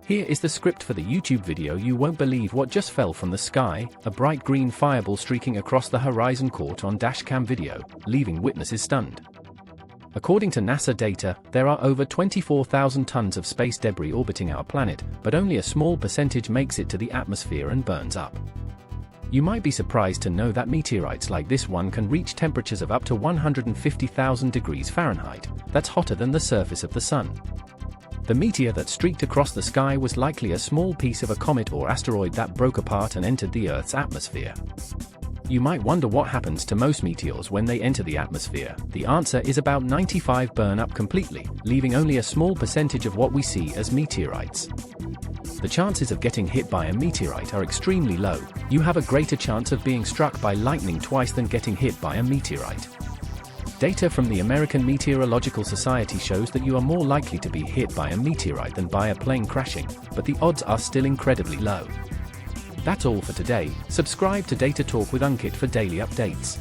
Here is the script for the YouTube video. You won't believe what just fell from the sky. A bright green fireball streaking across the horizon caught on dashcam video, leaving witnesses stunned. According to NASA data, there are over 24,000 tons of space debris orbiting our planet, but only a small percentage makes it to the atmosphere and burns up. You might be surprised to know that meteorites like this one can reach temperatures of up to 150,000 degrees Fahrenheit. That's hotter than the surface of the sun. The meteor that streaked across the sky was likely a small piece of a comet or asteroid that broke apart and entered the Earth's atmosphere. You might wonder what happens to most meteors when they enter the atmosphere. The answer is about 95% burn up completely, leaving only a small percentage of what we see as meteorites. The chances of getting hit by a meteorite are extremely low. You have a greater chance of being struck by lightning twice than getting hit by a meteorite. Data from the American Meteorological Society shows that you are more likely to be hit by a meteorite than by a plane crashing, but the odds are still incredibly low. That's all for today. Subscribe to Data Talk with Ankit for daily updates.